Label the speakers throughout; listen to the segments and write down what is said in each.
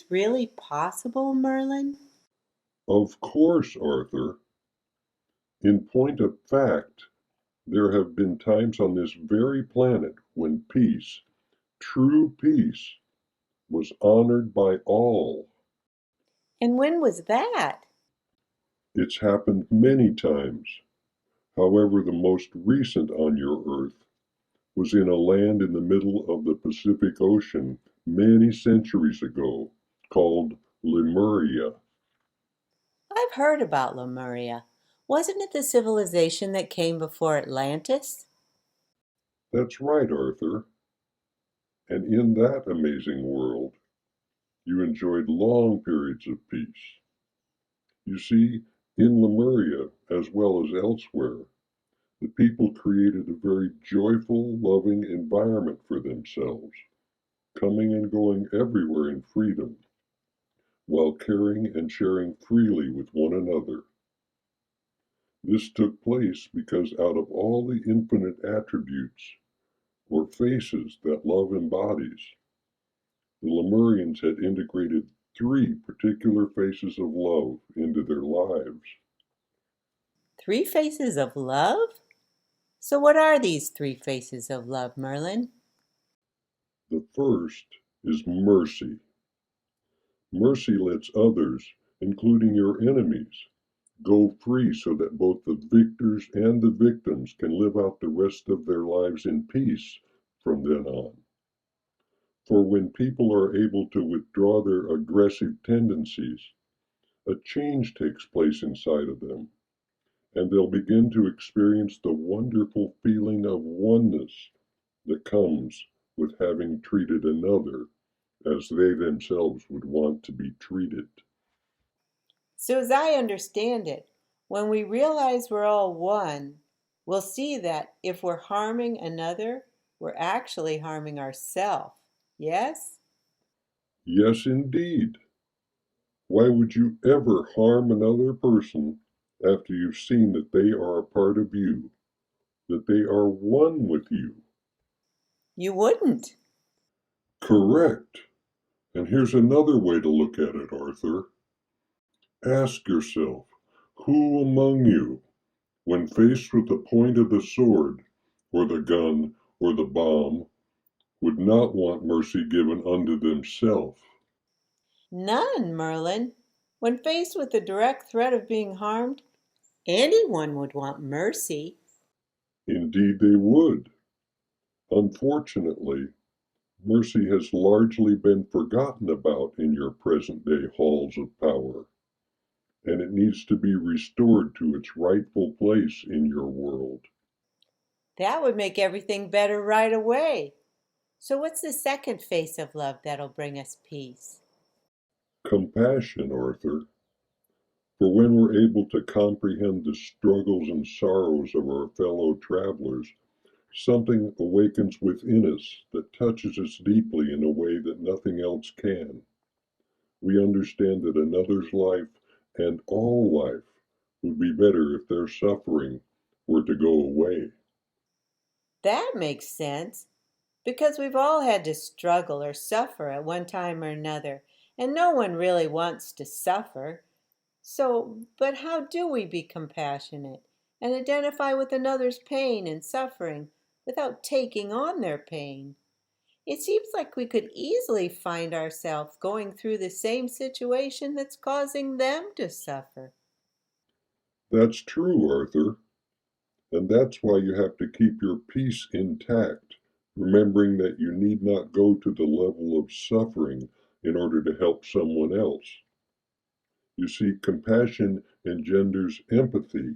Speaker 1: this really possible, Merlin?
Speaker 2: Of course, Arthur. In point of fact, there have been times on this very planet when peace, true peace, was honored by all.
Speaker 1: And when was that?
Speaker 2: It's happened many times. However, the most recent on your Earth was in a land in the middle of the Pacific Ocean many centuries ago called Lemuria.
Speaker 1: I've heard about Lemuria. Wasn't it the civilization that came before Atlantis?
Speaker 2: That's right, Arthur. And in that amazing world, you enjoyed long periods of peace. You see, in Lemuria, as well as elsewhere, the people created a very joyful, loving environment for themselves, coming and going everywhere in freedom, while caring and sharing freely with one another. This took place because out of all the infinite attributes or faces that love embodies, the Lemurians had integrated three particular faces of love into their lives.
Speaker 1: Three faces of love? So, what are these three faces of love, Merlin?
Speaker 2: The first is mercy. Mercy lets others, including your enemies, go free so that both the victors and the victims can live out the rest of their lives in peace from then on. For when people are able to withdraw their aggressive tendencies, a change takes place inside of them, and they'll begin to experience the wonderful feeling of oneness that comes with having treated another as they themselves would want to be treated.
Speaker 1: So, as I understand it, when we realize we're all one, we'll see that if we're harming another, we're actually harming ourselves. Yes?
Speaker 2: Yes, indeed. Why would you ever harm another person after you've seen that they are a part of you, that they are one with you?
Speaker 1: You wouldn't.
Speaker 2: Correct. And here's another way to look at it, Arthur. Ask yourself, who among you, when faced with the point of the sword, or the gun, or the bomb, would not want mercy given unto themselves?
Speaker 1: None, Merlin. When faced with the direct threat of being harmed, anyone would want mercy.
Speaker 2: Indeed, they would. Unfortunately, mercy has largely been forgotten about in your present day halls of power, and it needs to be restored to its rightful place in your world.
Speaker 1: That would make everything better right away. So, what's the second face of love that'll bring us peace?
Speaker 2: Compassion, Arthur, for when we're able to comprehend the struggles and sorrows of our fellow travelers, something awakens within us that touches us deeply in a way that nothing else can. We understand that another's life and all life would be better if their suffering were to go away.
Speaker 1: That makes sense because we've all had to struggle or suffer at one time or another, and no one really wants to suffer. So, but how do we be compassionate and identify with another's pain and suffering without taking on their pain? It seems like we could easily find ourselves going through the same situation that's causing them to suffer.
Speaker 2: That's true, Arthur, and that's why you have to keep your peace intact, remembering that you need not go to the level of suffering in order to help someone else. You see, compassion engenders empathy,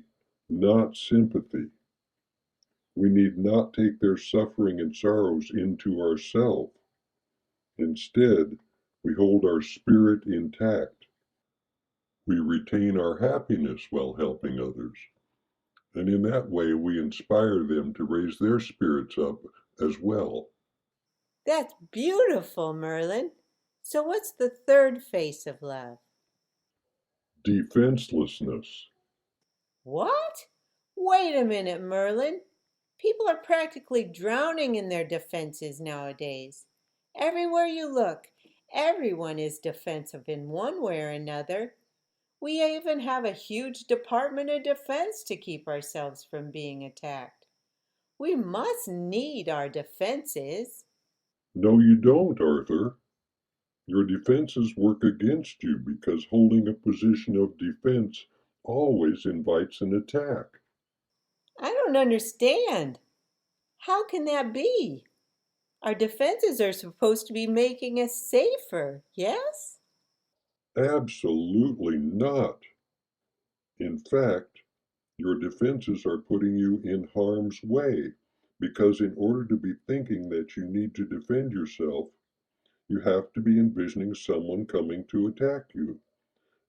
Speaker 2: not sympathy. We need not take their suffering and sorrows into ourselves. Instead, we hold our spirit intact. We retain our happiness while helping others. And in that way, we inspire them to raise their spirits up as well.
Speaker 1: That's beautiful, Merlin. So, what's the third face of love?
Speaker 2: Defenselessness.
Speaker 1: What? Wait a minute, Merlin. People are practically drowning in their defenses nowadays. Everywhere you look, Everyone is defensive in one way or another. We even have a huge Department of Defense to keep ourselves from being attacked. We must need our defenses.
Speaker 2: No, you don't, Arthur. Your defenses work against you because holding a position of defense always invites an attack.
Speaker 1: I don't understand. How can that be? Our defenses are supposed to be making us safer, yes?
Speaker 2: Absolutely not. In fact, your defenses are putting you in harm's way because, in order to be thinking that you need to defend yourself, you have to be envisioning someone coming to attack you.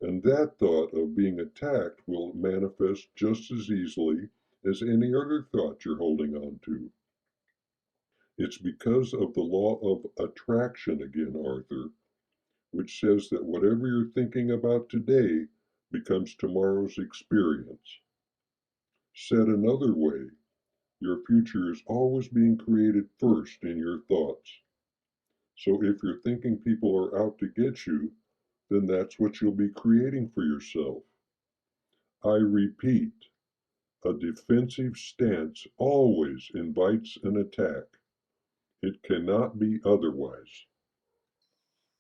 Speaker 2: And that thought of being attacked will manifest just as easily as any other thought you're holding on to. It's because of the law of attraction again, Arthur, which says that whatever you're thinking about today becomes tomorrow's experience. Said another way, your future is always being created first in your thoughts. So if you're thinking people are out to get you, then that's what you'll be creating for yourself. I repeat, a defensive stance always invites an attack. It cannot be otherwise.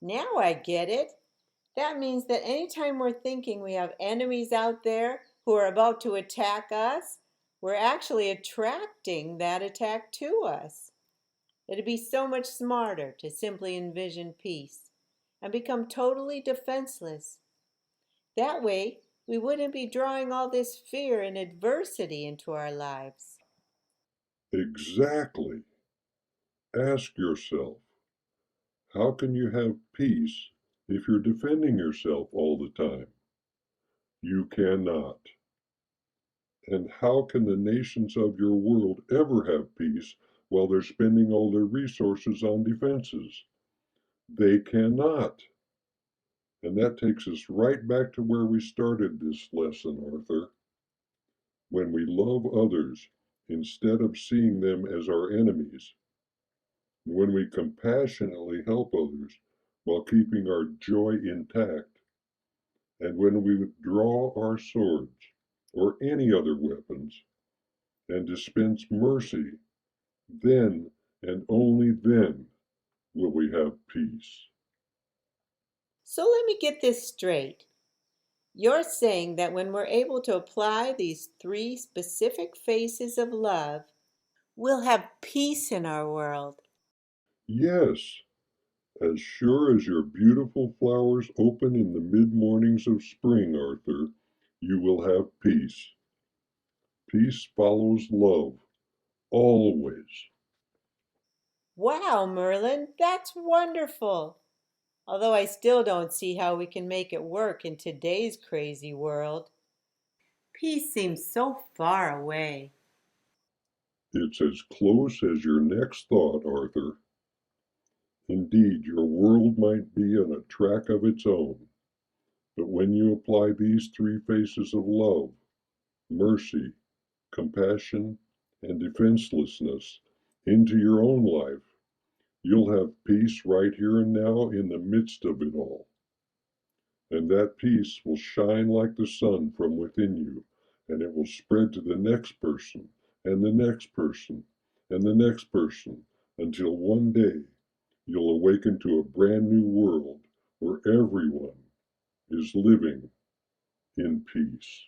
Speaker 1: Now I get it. That means that anytime we're thinking we have enemies out there who are about to attack us, we're actually attracting that attack to us. It'd be so much smarter to simply envision peace and become totally defenseless. That way, we wouldn't be drawing all this fear and adversity into our lives.
Speaker 2: Exactly. Ask yourself, how can you have peace if you're defending yourself all the time? You cannot. And how can the nations of your world ever have peace while they're spending all their resources on defenses? They cannot. And that takes us right back to where we started this lesson, Arthur. When we love others instead of seeing them as our enemies, when we compassionately help others while keeping our joy intact, and when we withdraw our swords or any other weapons and dispense mercy, then and only then will we have peace.
Speaker 1: So let me get this straight. You're saying that when we're able to apply these three specific faces of love, we'll have peace in our world.
Speaker 2: Yes, as sure as your beautiful flowers open in the mid mornings of spring, Arthur, you will have peace. Peace follows love, always.
Speaker 1: Wow, Merlin, that's wonderful. Although I still don't see how we can make it work in today's crazy world. Peace seems so far away.
Speaker 2: It's as close as your next thought, Arthur. Indeed, your world might be on a track of its own, but when you apply these three faces of love, mercy, compassion, and defenselessness into your own life, you'll have peace right here and now in the midst of it all. And that peace will shine like the sun from within you, and it will spread to the next person, and the next person, and the next person, until one day you'll awaken to a brand new world where everyone is living in peace.